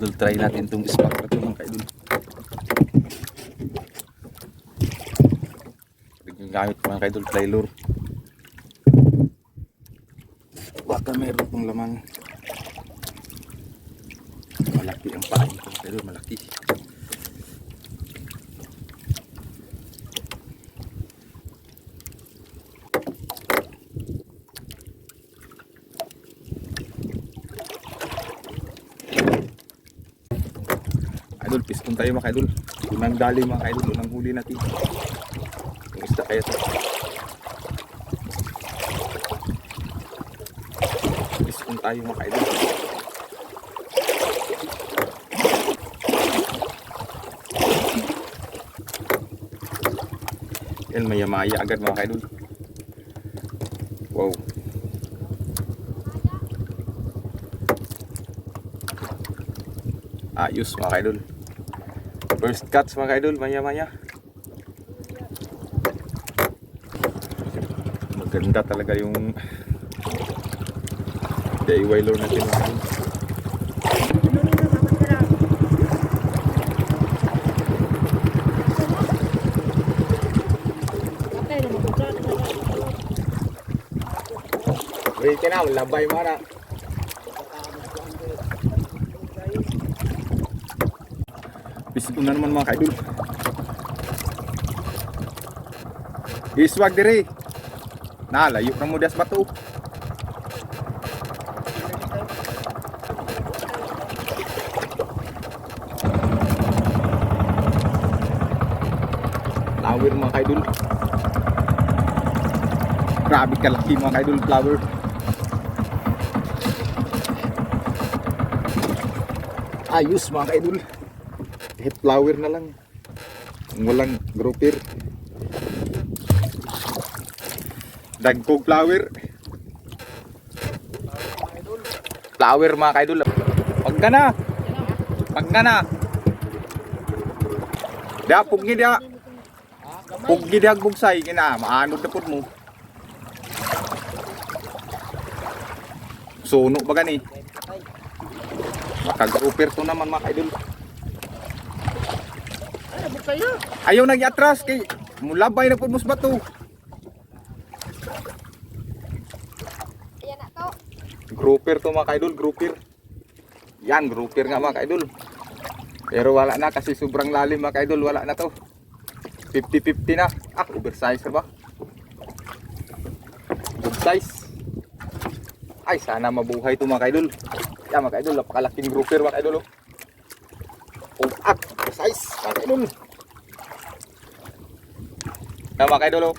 kaidol, try natin itong spot na ito mga kaidol. Gamit mga kaidol, fly lure. Baka meron pong lamang. Malaki ang paan ko mga kaidol, malaki. Idol, piston tayo mga kaidol. Unang dali mga kaidol, unang huli natin. Yung isda kaya ito. Piston tayo mga kaidol. Yan, maya-maya agad mga kaidol. Wow. Ayos mga kaidol. First cuts mga kaidol, maya-maya. Maganda talaga yung DIY lure natin mga kaidol. Wait ka na, labay mo na. Piston na naman mga kaidol. Iswag dire. Nalayo na mo das bato. Flower mga kaidol. Grabe kalaki mga kaidol, flower. Ayos mga kaidol. Kahit flower na lang, walang grouper. Dagkog flower. Flower mga kaidol. Pag ka na. Pag ka na. Da, pugni da. Pugni da bugsay. Kina, maanod na po mo. Suno ba gani? Maka-grouper to naman mga kaidol. Ayaw nag-atras kay mulabay na po mus bato. Ayan na to. Grouper to mga kaidol, grouper. Yan, grouper nga mga kaidol. Pero wala na kasi sobrang lalim mga kaidol, wala na to. 50-50 na. Ah, oversize ba? Good size. Ay, sana mabuhay to mga kaidol. Yan mga kaidol, napakalaking grouper mga kaidol. Oh, ah, oversize mga kaidol. Yan mga kaidol.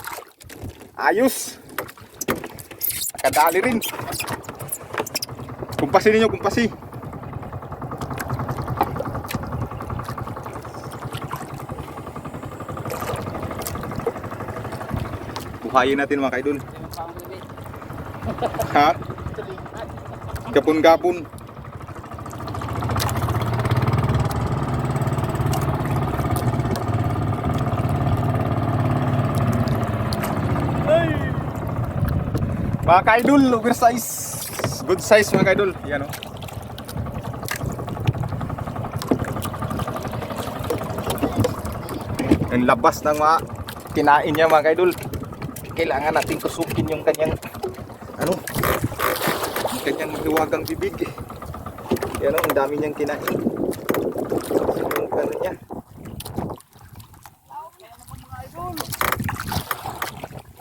Ayos. Nakadali rin. Kumpasin ninyo, kumpasi. Buhayin natin mga kaidol. Ha? Gapon-gapon. Mga kaidol, oversize. Good size mga kaidol. Yan o. Ang labas ng mga kinain niya mga kaidol. Kailangan natin kusukin yung kanyang ano, yung kanyang mahiwagang bibig. Yan o, ang dami niyang kinain. Yung ano niya.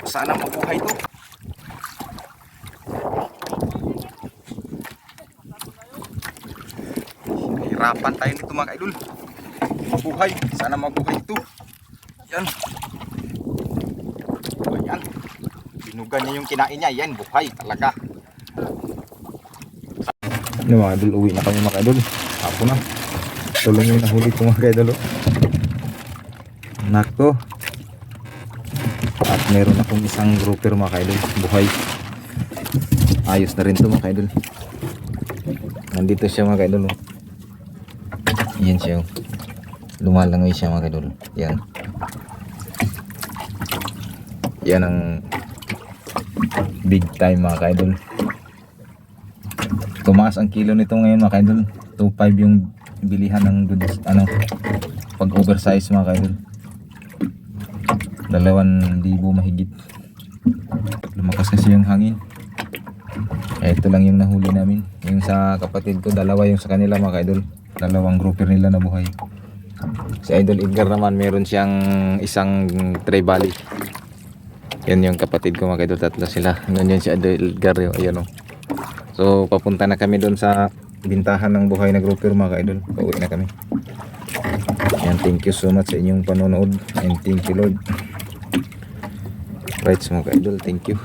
Sana mabuhay to. Hirapan tayo nito mga kaidol. Mabuhay. Sana mabuhay ito. Yan. O yan. Binugan niya yung kinain niya. Yan. Buhay talaga. Ano mga kaidol. Uwi na kami mga kaidol. Ako na. Tuloy yung nahuli ko mga kaidol. Nako. At meron akong isang grouper mga kaidol. Buhay. Ayos na rin to mga kaidol. Nandito siya mga kaidol. Yan siya. Lumalangoy siya mga kaidol. Yan. Yan ang big time mga kaidol. Tumaas ang kilo nito ngayon mga kaidol. 2.5 yung bilihan ng goods, pag oversize mga kaidol. 2,000 mahigit. Lumakas kasi yung hangin. Ito lang yung nahuli namin. Yung sa kapatid ko, 2 yung sa kanila mga kaidol. 2 grouper nila na buhay. Si Idol Edgar naman, meron siyang isang trevally. Yan yung kapatid ko mga kaidol, 3 sila. Nandiyan si Idol Edgar, ayan o. So papunta na kami doon sa bintahan ng buhay na grouper mga kaidol. Pauwi na kami. Yan, thank you so much sa inyong panonood and thank you Lord. Right mga kaidol, thank you.